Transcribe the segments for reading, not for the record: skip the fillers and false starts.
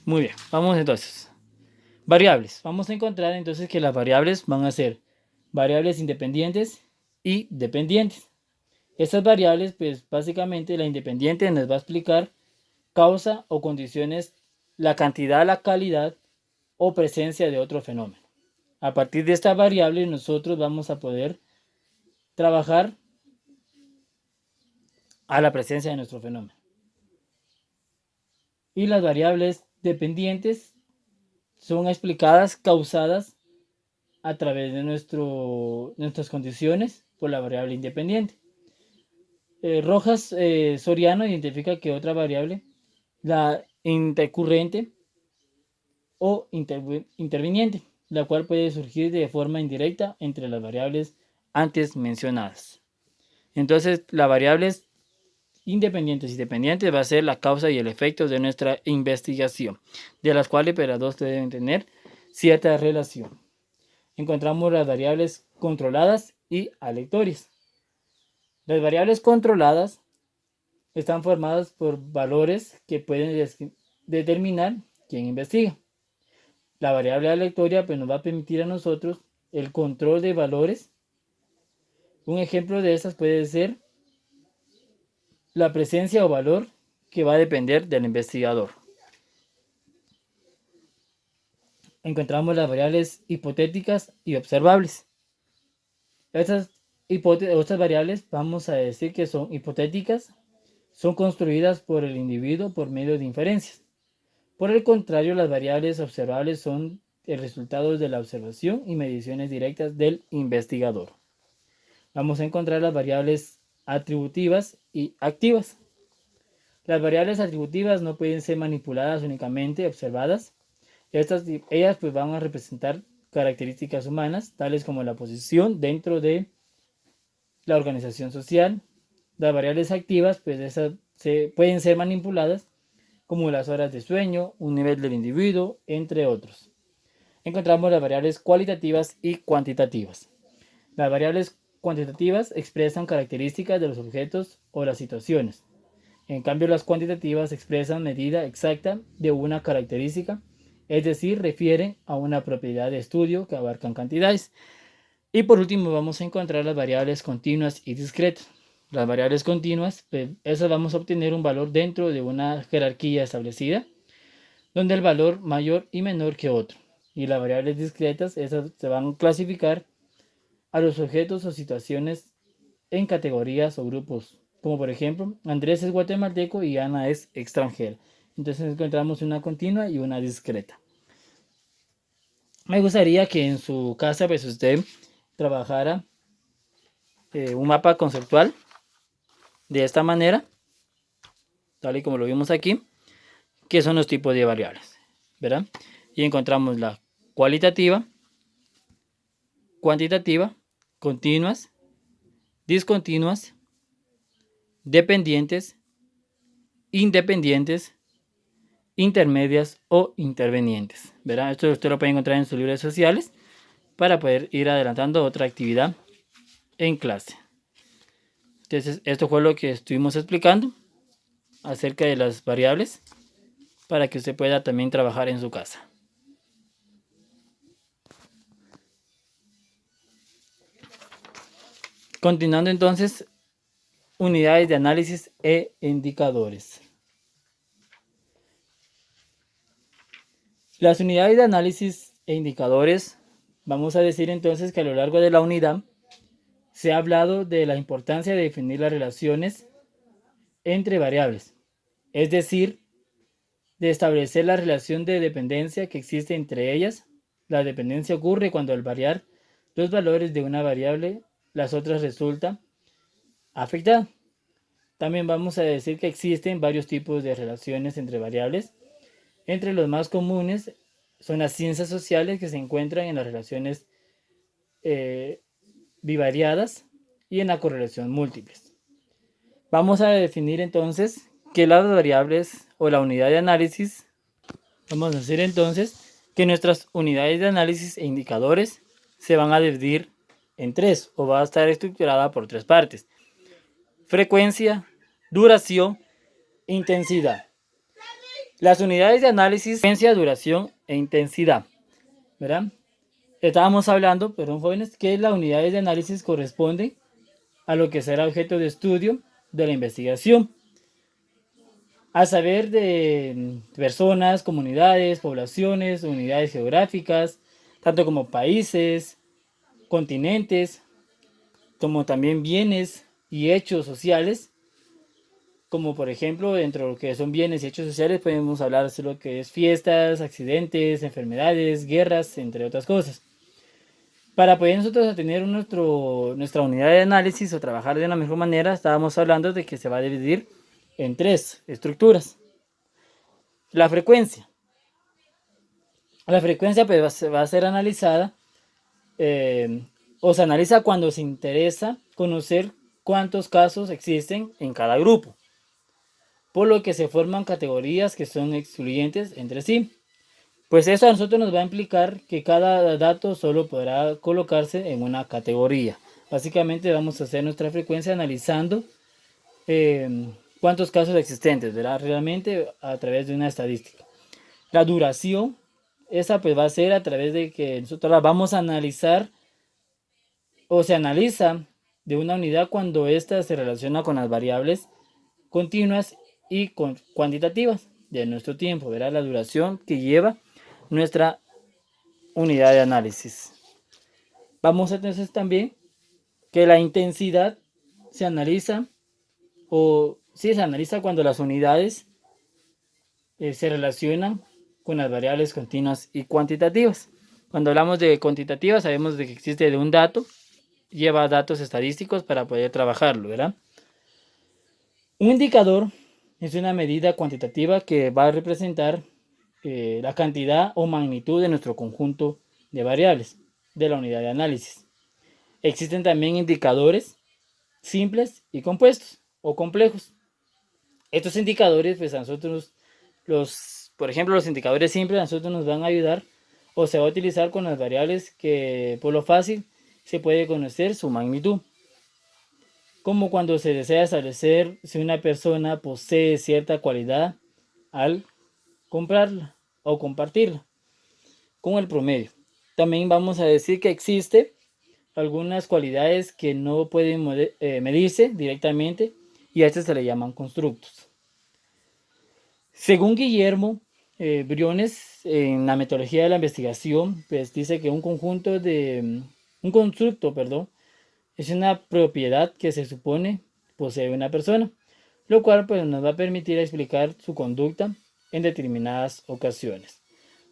Muy bien, vamos entonces. Variables. Vamos a encontrar entonces que las variables van a ser variables independientes y dependientes. Estas variables, pues básicamente la independiente nos va a explicar causa o condiciones, la cantidad, la calidad o presencia de otro fenómeno. A partir de esta variable nosotros vamos a poder trabajar a la presencia de nuestro fenómeno. Y las variables dependientes son explicadas, causadas a través de nuestras condiciones por la variable independiente. Rojas Soriano identifica que otra variable, la intercurrente o interviniente, la cual puede surgir de forma indirecta entre las variables antes mencionadas. Entonces, las variables independientes y dependientes va a ser la causa y el efecto de nuestra investigación, de las cuales pero las dos deben tener cierta relación. Encontramos las variables controladas y aleatorias. Las variables controladas están formadas por valores que pueden determinar quién investiga. La variable aleatoria pues, nos va a permitir a nosotros el control de valores. Un ejemplo de estas puede ser la presencia o valor que va a depender del investigador. Encontramos las variables hipotéticas y observables. Estas variables vamos a decir que son hipotéticas, son construidas por el individuo por medio de inferencias. Por el contrario, las variables observables son el resultado de la observación y mediciones directas del investigador. Vamos a encontrar las variables atributivas y activas. Las variables atributivas no pueden ser manipuladas, únicamente observadas. Ellas pues van a representar características humanas, tales como la posición dentro de la organización social. Las variables activas pues pueden ser manipuladas, como las horas de sueño, un nivel del individuo, entre otros. Encontramos las variables cualitativas y cuantitativas. Las variables cuantitativas expresan características de los objetos o las situaciones. En cambio, las cuantitativas expresan medida exacta de una característica, es decir, refieren a una propiedad de estudio que abarcan cantidades. Y por último vamos a encontrar las variables continuas y discretas. Las variables continuas, pues, esas vamos a obtener un valor dentro de una jerarquía establecida, donde el valor mayor y menor que otro. Y las variables discretas, esas se van a clasificar a los objetos o situaciones en categorías o grupos, como por ejemplo, Andrés es guatemalteco y Ana es extranjera. Entonces encontramos una continua y una discreta. Me gustaría que en su casa pues usted trabajara un mapa conceptual de esta manera, tal y como lo vimos aquí, que son los tipos de variables, ¿verdad? Y encontramos la cualitativa, cuantitativa, continuas, discontinuas, dependientes, independientes, intermedias o intervenientes, ¿verdad? Esto usted lo puede encontrar en sus libros sociales para poder ir adelantando otra actividad en clase. Entonces, esto fue lo que estuvimos explicando acerca de las variables para que usted pueda también trabajar en su casa. Continuando entonces, unidades de análisis e indicadores. Las unidades de análisis e indicadores, vamos a decir entonces que a lo largo de la unidad se ha hablado de la importancia de definir las relaciones entre variables, es decir, de establecer la relación de dependencia que existe entre ellas. La dependencia ocurre cuando al variar los valores de una variable, las otras resultan afectadas. También vamos a decir que existen varios tipos de relaciones entre variables. Entre los más comunes son las ciencias sociales, que se encuentran en las relaciones bivariadas y en la correlación múltiples. Vamos a definir entonces que las variables o la unidad de análisis, vamos a decir entonces que nuestras unidades de análisis e indicadores se van a dividir en tres, o va a estar estructurada por tres partes: frecuencia, duración, intensidad. Las unidades de análisis, frecuencia, duración e intensidad, ¿verdad? Estábamos hablando, perdón, jóvenes, que las unidades de análisis corresponden a lo que será objeto de estudio de la investigación. A saber de personas, comunidades, poblaciones, unidades geográficas, tanto como países, continentes, como también bienes y hechos sociales, como por ejemplo dentro de lo que son bienes y hechos sociales podemos hablar de lo que es fiestas, accidentes, enfermedades, guerras, entre otras cosas. Para poder nosotros tener nuestra unidad de análisis o trabajar de una mejor manera, estábamos hablando de que se va a dividir en 3 estructuras. La frecuencia. La frecuencia pues, va a ser analizada o se analiza cuando se interesa conocer cuántos casos existen en cada grupo, por lo que se forman categorías que son excluyentes entre sí. Pues eso a nosotros nos va a implicar que cada dato solo podrá colocarse en una categoría. Básicamente vamos a hacer nuestra frecuencia analizando cuántos casos existentes, ¿verdad? Realmente a través de una estadística. La duración, esa pues va a ser a través de que nosotros la vamos a analizar o se analiza de una unidad cuando ésta se relaciona con las variables continuas y cuantitativas de nuestro tiempo, ¿verdad? La duración que lleva nuestra unidad de análisis. Vamos a tener también que la intensidad se analiza o sí se analiza cuando las unidades se relacionan con las variables continuas y cuantitativas. Cuando hablamos de cuantitativas sabemos de que existe de un dato, lleva datos estadísticos para poder trabajarlo, ¿verdad? Un indicador es una medida cuantitativa que va a representar la cantidad o magnitud de nuestro conjunto de variables de la unidad de análisis. Existen también indicadores simples y compuestos o complejos. Estos indicadores, pues a nosotros, por ejemplo, los indicadores simples a nosotros nos van a ayudar o se va a utilizar con las variables que por lo fácil se puede conocer su magnitud. Como cuando se desea establecer si una persona posee cierta cualidad al comprarla o compartirla con el promedio. También vamos a decir que existe algunas cualidades que no pueden medirse directamente y a estas se le llaman constructos. Según Guillermo Briones, en la metodología de la investigación, pues dice que un constructo, es una propiedad que se supone posee una persona, lo cual pues, nos va a permitir explicar su conducta en determinadas ocasiones.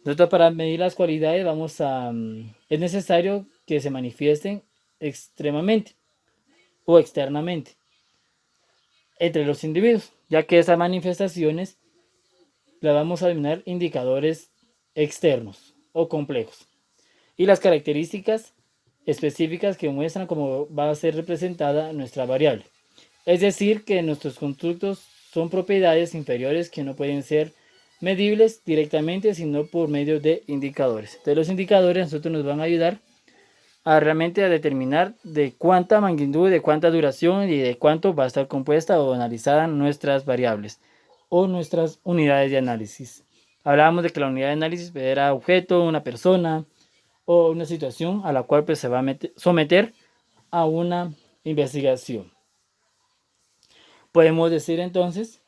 Nosotros para medir las cualidades es necesario que se manifiesten extremadamente o externamente entre los individuos, ya que esas manifestaciones las vamos a denominar indicadores externos o complejos. Y las características específicas que muestran cómo va a ser representada nuestra variable. Es decir, que nuestros constructos son propiedades inferiores que no pueden ser medibles directamente, sino por medio de indicadores. Entonces los indicadores a nosotros nos van a ayudar a realmente a determinar de cuánta magnitud, de cuánta duración y de cuánto va a estar compuesta o analizada nuestras variables o nuestras unidades de análisis. Hablábamos de que la unidad de análisis era objeto, una persona o una situación a la cual pues, se va a someter a una investigación. Podemos decir entonces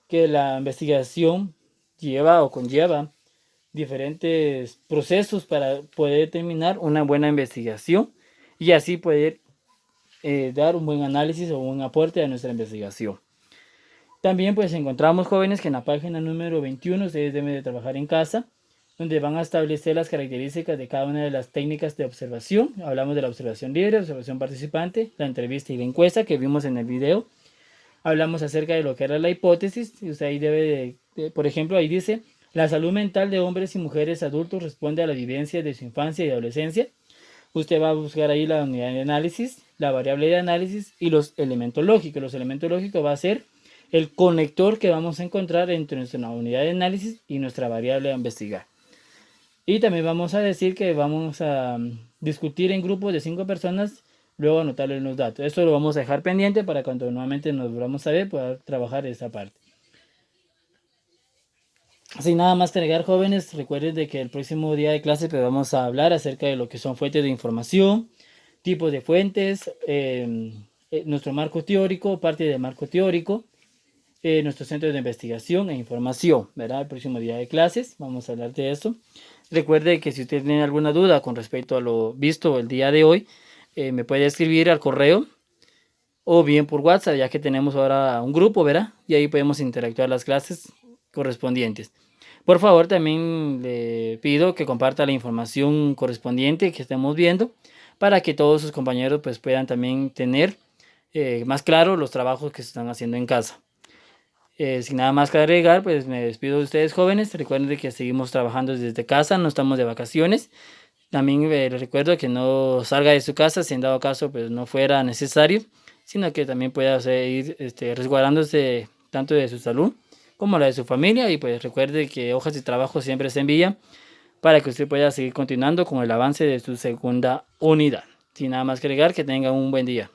que la investigación lleva o conlleva diferentes procesos para poder determinar una buena investigación y así poder dar un buen análisis o un aporte a nuestra investigación. También pues encontramos jóvenes que en la página número 21 ustedes deben de trabajar en casa, donde van a establecer las características de cada una de las técnicas de observación. Hablamos de la observación libre, observación participante, la entrevista y la encuesta que vimos en el video. Hablamos acerca de lo que era la hipótesis, y usted ahí debe por ejemplo, ahí dice, la salud mental de hombres y mujeres adultos responde a la vivencia de su infancia y adolescencia. Usted va a buscar ahí la unidad de análisis, la variable de análisis y los elementos lógicos. Los elementos lógicos va a ser el conector que vamos a encontrar entre nuestra unidad de análisis y nuestra variable a investigar. Y también vamos a decir que vamos a discutir en grupos de 5 personas, luego anotarles los datos. Esto lo vamos a dejar pendiente para cuando nuevamente nos volvamos a ver, poder trabajar esa parte. Sin nada más que agregar, jóvenes, recuerden de que el próximo día de clase pues, vamos a hablar acerca de lo que son fuentes de información, tipos de fuentes, nuestro marco teórico, parte del marco teórico, nuestros centros de investigación e información, ¿verdad? El próximo día de clases vamos a hablar de esto. Recuerde que si usted tiene alguna duda con respecto a lo visto el día de hoy, me puede escribir al correo o bien por WhatsApp, ya que tenemos ahora un grupo, ¿verdad? Y ahí podemos interactuar las clases correspondientes. Por favor, también le pido que comparta la información correspondiente que estemos viendo para que todos sus compañeros pues, puedan también tener más claro los trabajos que se están haciendo en casa. Sin nada más que agregar, pues me despido de ustedes jóvenes. Recuerden que seguimos trabajando desde casa, no estamos de vacaciones. También les recuerdo que no salga de su casa si en dado caso pues, no fuera necesario, sino que también pueda ir resguardándose tanto de su salud como la de su familia. Y pues recuerde que hojas de trabajo siempre se envían para que usted pueda seguir continuando con el avance de su segunda unidad. Sin nada más que agregar, que tenga un buen día.